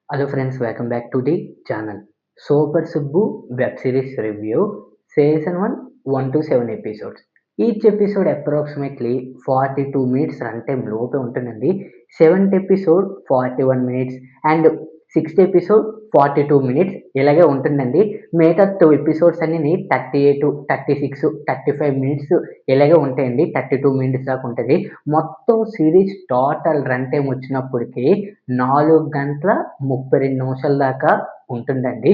Hello friends, welcome back to the channel. Super Subbu web series review season 1 1 to 7 episodes. Each episode approximately 42 minutes runtime లోపే ఉంటుందండి. 7th episode 41 minutes and 6th episode 42 minutes ఇలాగే ఉంటుందండి. మిగతా 2 episodes అన్ని 38 36 35 minutes ఇలాగే ఉంటాయండి. 32 minutes దాకా ఉంటుంది. మొత్తం సిరీస్ టోటల్ రన్ టైమ్ వచ్చినప్పటికి 4 గంటల 32 నిమిషాల దాకా ఉంటుందండి.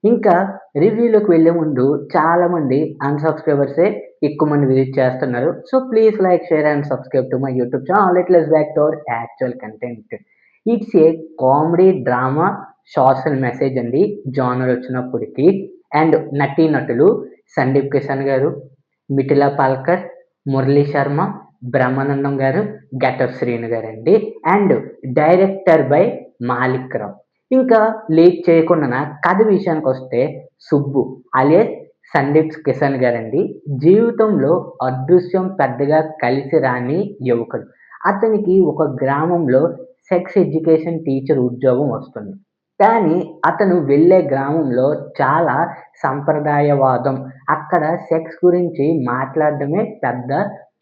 ఇంకా రివ్యూలోకి వెళ్ళే ముందు చాలామంది అన్‌సబ్‌స్క్రైబర్సే ఎక్కువ మంది విజిట్ చేస్తున్నారు. So please like, share and subscribe to my YouTube channel. Let's back to our actual content. It's a comedy, drama, social message అండి జానర్ వచ్చినప్పటికి. అండ్ నటీనటులు సందీప్ కిషన్ గారు, మిథిలా పాల్కర్, మురళీ శర్మ, బ్రహ్మానందం గారు, గెటప్ శ్రీను గారండి. అండ్ డైరెక్టర్ బై మాలిక్ రావు. ఇంకా లేట్ చేయకుండా కథ విషయానికొస్తే సుబ్బు అలియాస్ సందీప్ కిషన్ గారండి. జీవితంలో అదృశ్యం పెద్దగా కలిసి రాని యువకుడు. అతనికి ఒక గ్రామంలో సెక్స్ ఎడ్యుకేషన్ టీచర్ ఉద్యోగం వస్తుంది. కానీ అతను వెళ్ళే గ్రామంలో చాలా సంప్రదాయవాదం, అక్కడ సెక్స్ గురించి మాట్లాడడమే పెద్ద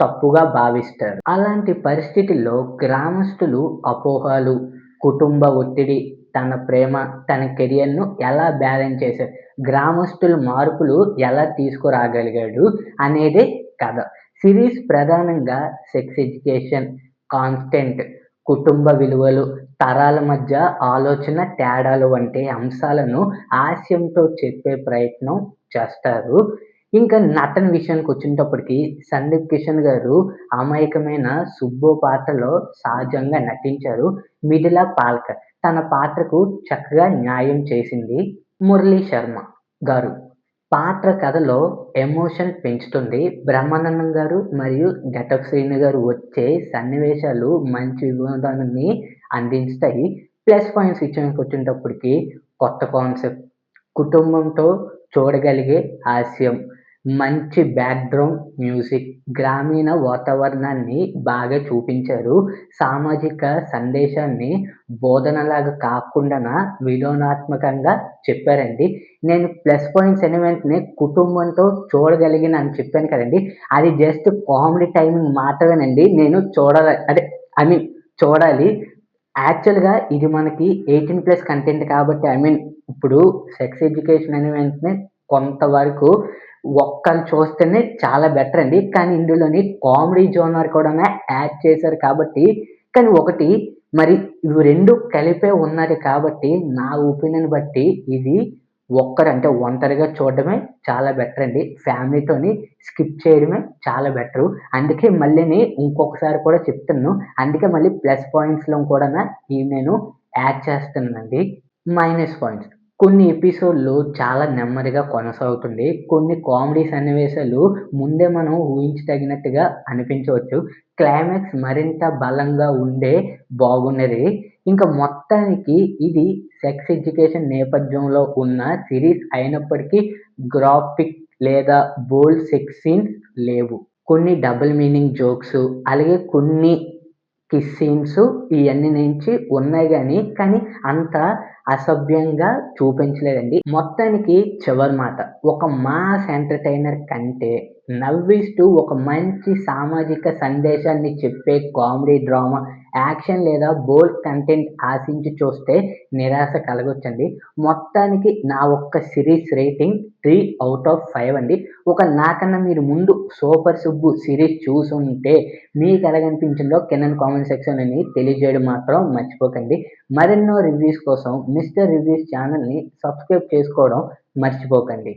తప్పుగా భావిస్తారు. అలాంటి పరిస్థితుల్లో గ్రామస్తులు అపోహలు, కుటుంబ ఒత్తిడి, తన ప్రేమ, తన కెరియర్‌ను ఎలా బ్యాలెన్స్ చేశారు, గ్రామస్తులు మార్పులు ఎలా తీసుకురాగలిగాడు అనేదే కథ. సిరీస్ ప్రధానంగా సెక్స్ ఎడ్యుకేషన్, కాన్స్టెంట్, కుటుంబ విలువలు, తరాల మధ్య ఆలోచన తేడాలు వంటి అంశాలను హాస్యంతో చెప్పే ప్రయత్నం చేస్తారు. ఇంకా నటన విషయానికి వచ్చేటప్పటికి సందీప్ కిషన్ గారు అమాయకమైన సుబ్బు పాత్రలో సహజంగా నటించారు. మిథిలా పాల్కర్ తన పాత్రకు చక్కగా న్యాయం చేసింది. మురళీ శర్మ గారు పాత్ర కథలో ఎమోషన్ పెంచుతుంది. బ్రహ్మానందం గారు మరియు గెటప్ శ్రీను గారు వచ్చే సన్నివేశాలు మంచి వినోదాన్ని అందిస్తాయి. ప్లస్ పాయింట్స్ విషయానికి వచ్చేటప్పటికి కొత్త కాన్సెప్ట్, కుటుంబంతో చూడగలిగే హాస్యం, మంచి బ్యాక్‌గ్రౌండ్ మ్యూజిక్, గ్రామీణ వాతావరణాన్ని బాగా చూపించారు. సామాజిక సందేశాన్ని బోధనలాగా కాకుండాన వినోదాత్మకంగా చెప్పారండి. నేను ప్లస్ పాయింట్స్ అనే వెంటనే కుటుంబంతో చూడగలిగిన అని చెప్పాను కదండీ! అది జస్ట్ కామెడీ టైమింగ్ మాత్రమేనండి. నేను ఐ మీన్ చూడాలి. యాక్చువల్‌గా ఇది మనకి 18+ కంటెంట్ కాబట్టి ఇప్పుడు సెక్స్ ఎడ్యుకేషన్ అనే వెంటనే కొంతవరకు ఒక్కళ్ళు చూస్తేనే చాలా బెటర్ అండి. కానీ ఇందులోని కామెడీ జోనర్ కూడాను యాడ్ చేశారు కాబట్టి, కానీ ఒకటి మరి ఇవి 2 కలిపే ఉన్నది కాబట్టి నా ఒపీనియన్ బట్టి ఇది ఒంటరిగా చూడడమే చాలా బెటర్ అండి. ఫ్యామిలీతోని స్కిప్ చేయడమే చాలా బెటరు. అందుకే మళ్ళీని ఇంకొకసారి కూడా చెప్తున్నాను. అందుకే మళ్ళీ ప్లస్ పాయింట్స్‌లో కూడాను ఇవి నేను యాడ్ చేస్తున్నానండి. Minus points. కొన్ని ఎపిసోడ్‌లు చాలా నెమ్మదిగా కొనసాగుతుంది. కొన్ని కామెడీ సన్నివేశాలు ముందే మనం ఊహించదగినట్టుగా అనిపించవచ్చు. క్లైమాక్స్ మరింత బలంగా ఉండే బాగున్నది. ఇంకా మొత్తానికి ఇది సెక్స్ ఎడ్యుకేషన్ నేపథ్యంలో ఉన్న సిరీస్ అయినప్పటికీ గ్రాఫిక్ లేదా బోల్డ్ సెక్స్ సీన్స్ లేవు. కొన్ని డబుల్ మీనింగ్ జోక్స్, అలాగే కొన్ని కిస్ సీన్స్ ఇయన్నీ నుంచి ఉన్నాయి గానీ, కానీ అంత అసభ్యంగా చూపించలేదండి. మొత్తానికి చివరి మాట, ఒక మాస్ ఎంటర్‌టైనర్ కంటే నవ్విస్తూ ఒక మంచి సామాజిక సందేశాన్ని చెప్పే కామెడీ, డ్రామా, యాక్షన్ లేదా బోల్డ్ కంటెంట్ ఆశించి చూస్తే నిరాశ కలగొచ్చండి. మొత్తానికి నా ఒక్క సిరీస్ రేటింగ్ 3/5 అండి. నాకన్నా మీరు ముందు సూపర్ సుబ్బు సిరీస్ చూసుంటే మీకు ఎలాగనిపించిందో కిందన కామెంట్ సెక్షన్ అని తెలియజేయడం మాత్రం మర్చిపోకండి. మరెన్నో రివ్యూస్ కోసం మిస్టర్ రివ్యూస్ ఛానల్‌ని సబ్స్క్రైబ్ చేసుకోవడం మర్చిపోకండి.